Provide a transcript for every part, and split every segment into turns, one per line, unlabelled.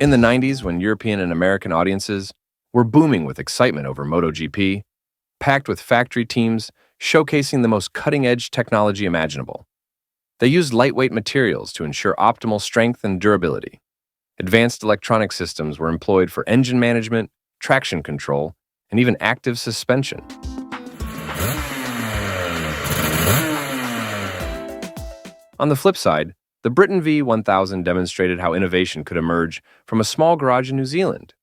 In the 90s, when European and American audiences were booming with excitement over MotoGP, packed with factory teams showcasing the most cutting-edge technology imaginable. They used lightweight materials to ensure optimal strength and durability. Advanced electronic systems were employed for engine management, traction control, and even active suspension. On the flip side, the Britten V1000 demonstrated how innovation could emerge from a small garage in New Zealand.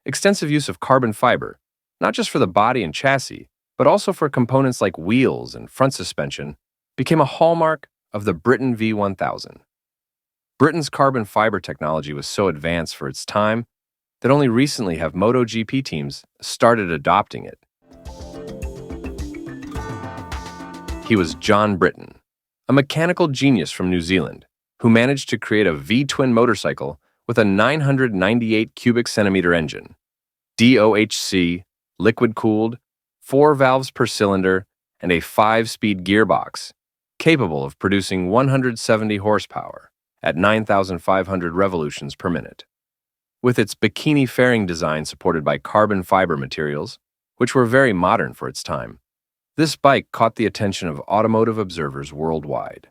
Extensive use of carbon fiber, not just for the body and chassis, but also for components like wheels and front suspension, became a hallmark of the Britten V1000. Britten's carbon fiber technology was so advanced for its time that only recently have MotoGP teams started adopting it. He was John Britten, a mechanical genius from New Zealand, who managed to create a VTWIN motorcycle with a 998 cubic centimeter engine, DOHC, liquid-cooled, 4 valves per cylinder, and a 5-speed gearbox, capable of producing 170 horsepower at 9,500 revolutions per minute. With its bikini fairing design supported by carbon fiber materials, which were very modern for its time, this bike caught the attention of automotive observers worldwide.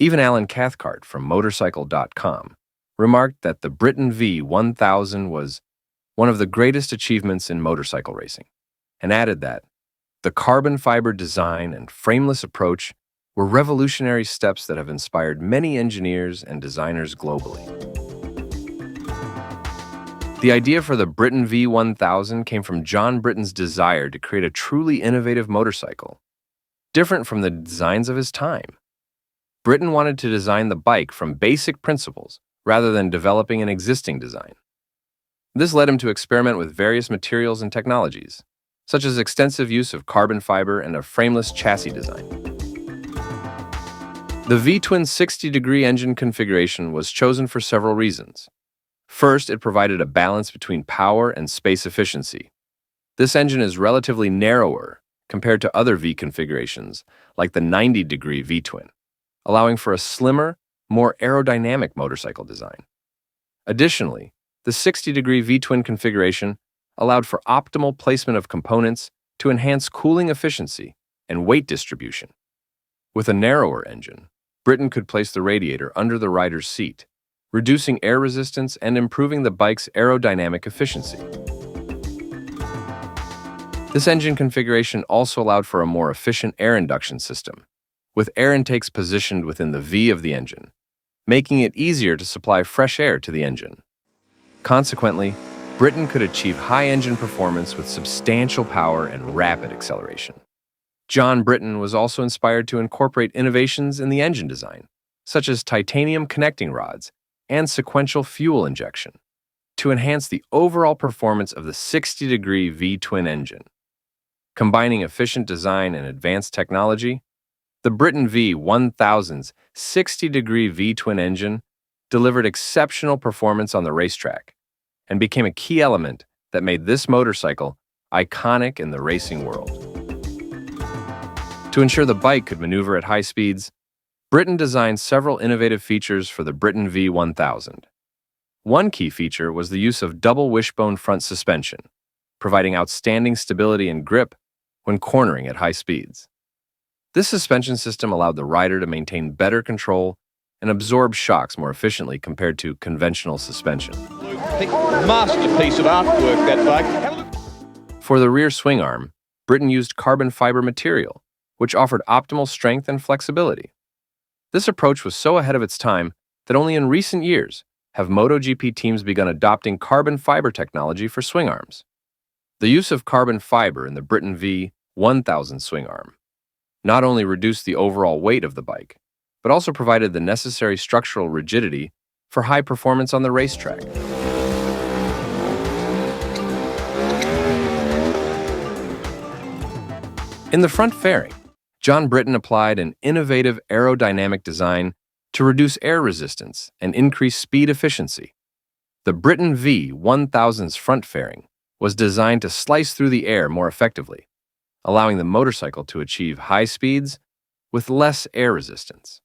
Even Alan Cathcart from Motorcycle.com remarked that the Britten V1000 was one of the greatest achievements in motorcycle racing, and added that the carbon fiber design and frameless approach were revolutionary steps that have inspired many engineers and designers globally. The idea for the Britten V1000 came from John Britten's desire to create a truly innovative motorcycle, different from the designs of his time. Britten wanted to design the bike from basic principles rather than developing an existing design. This led him to experiment with various materials and technologies, such as extensive use of carbon fiber and a frameless chassis design. The VTWIN 60-degree engine configuration was chosen for several reasons. First, it provided a balance between power and space efficiency. This engine is relatively narrower compared to other V configurations, like the 90-degree VTWIN, allowing for a slimmer, more aerodynamic motorcycle design. Additionally, the 60-degree VTWIN configuration allowed for optimal placement of components to enhance cooling efficiency and weight distribution. With a narrower engine, Britten could place the radiator under the rider's seat, reducing air resistance and improving the bike's aerodynamic efficiency. This engine configuration also allowed for a more efficient air induction system, with air intakes positioned within the V of the engine, making it easier to supply fresh air to the engine. Consequently, Britten could achieve high engine performance with substantial power and rapid acceleration. John Britten was also inspired to incorporate innovations in the engine design, such as titanium connecting rods and sequential fuel injection, to enhance the overall performance of the 60-degree VTWIN engine. Combining efficient design and advanced technology, the Britten V1000's 60-degree VTWIN engine delivered exceptional performance on the racetrack and became a key element that made this motorcycle iconic in the racing world. To ensure the bike could maneuver at high speeds, Britten designed several innovative features for the Britten V1000. One key feature was the use of double wishbone front suspension, providing outstanding stability and grip when cornering at high speeds. This suspension system allowed the rider to maintain better control and absorb shocks more efficiently compared to conventional suspension.
Masterpiece of artwork, that bike.
For the rear swing arm, Britten used carbon fiber material, which offered optimal strength and flexibility. This approach was so ahead of its time that only in recent years have MotoGP teams begun adopting carbon fiber technology for swing arms. The use of carbon fiber in the Britten V1000 swing arm not only reduced the overall weight of the bike, but also provided the necessary structural rigidity for high performance on the racetrack. In the front fairing, John Britten applied an innovative aerodynamic design to reduce air resistance and increase speed efficiency. The Britten V1000's front fairing was designed to slice through the air more effectively, allowing the motorcycle to achieve high speeds with less air resistance.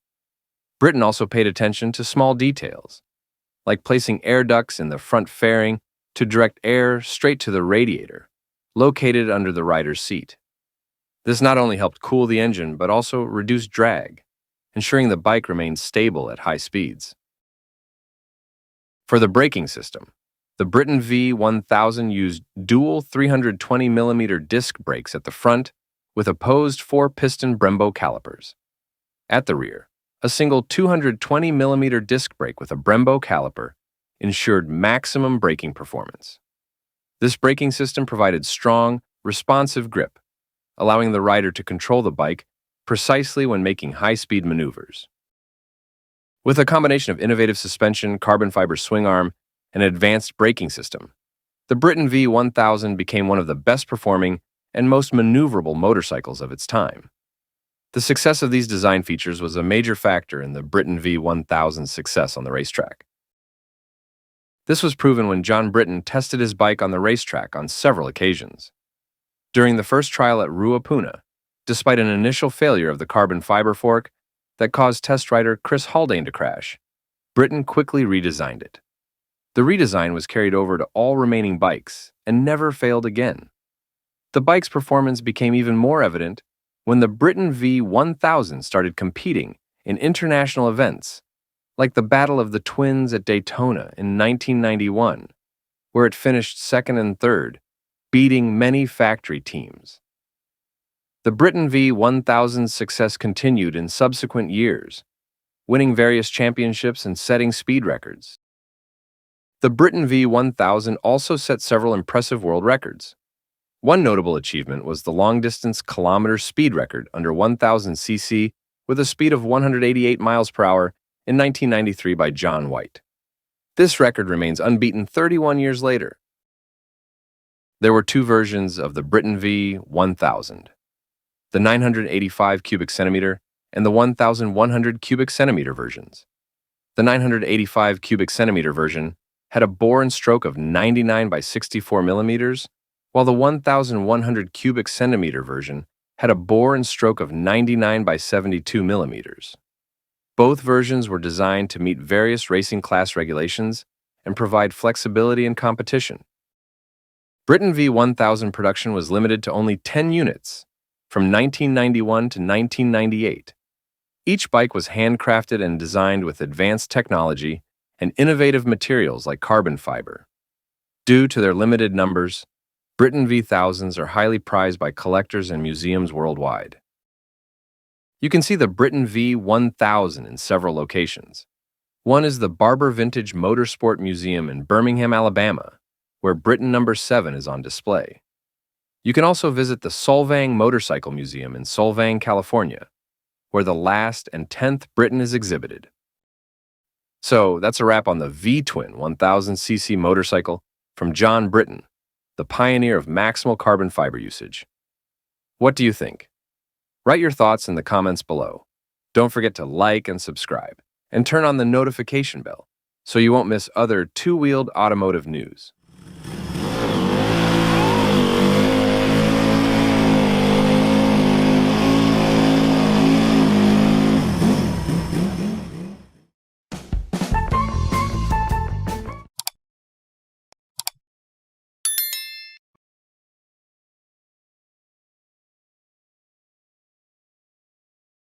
Britten also paid attention to small details. like placing air ducts in the front fairing to direct air straight to the radiator, located under the rider's seat. This not only helped cool the engine, but also reduced drag, ensuring the bike remained stable at high speeds. For the braking system, the Britten V1000 used dual 320mm disc brakes at the front with opposed 4-piston Brembo calipers. At the rear, a single 220mm disc brake with a Brembo caliper ensured maximum braking performance. This braking system provided strong, responsive grip, allowing the rider to control the bike precisely when making high-speed maneuvers. With a combination of innovative suspension, carbon fiber swing arm, and advanced braking system, the Britten V1000 became one of the best-performing and most maneuverable motorcycles of its time. The success of these design features was a major factor in the Britten V1000's success on the racetrack. This was proven when John Britten tested his bike on the racetrack on several occasions. During the first trial at Ruapuna, despite an initial failure of the carbon fiber fork that caused test rider Chris Haldane to crash, Britten quickly redesigned it. The redesign was carried over to all remaining bikes and never failed again. The bike's performance became even more evident when the Britten V1000 started competing in international events, like the Battle of the Twins at Daytona in 1991, where it finished second and third, beating many factory teams. The Britten V1000's success continued in subsequent years, winning various championships and setting speed records. The Britten V1000 also set several impressive world records. One notable achievement was the long-distance kilometer speed record under 1000 cc with a speed of 188 miles per hour in 1993 by John White. This record remains unbeaten 31 years later. There were two versions of the Britten V1000, the 985 cubic centimeter and the 1100 cubic centimeter versions. The 985 cubic centimeter version had a bore and stroke of 99 by 64 millimeters, while the 1100 cubic centimeter version had a bore and stroke of 99 by 72 millimeters. Both versions were designed to meet various racing class regulations and provide flexibility in competition. Britten V1000 production was limited to only 10 units from 1991 to 1998. Each bike was handcrafted and designed with advanced technology and innovative materials like carbon fiber. Due to their limited numbers, Britten V1000s are highly prized by collectors and museums worldwide. You can see the Britten V1000 in several locations. One is the Barber Vintage Motorsport Museum in Birmingham, Alabama, where Britten No. 7 is on display. You can also visit the Solvang Motorcycle Museum in Solvang, California, where the last and 10th Britten is exhibited. So that's a wrap on the VTWIN 1000cc motorcycle from John Britten, the pioneer of maximal carbon fiber usage. What do you think? Write your thoughts in the comments below. Don't forget to like and subscribe, and turn on the notification bell so you won't miss other two-wheeled automotive news.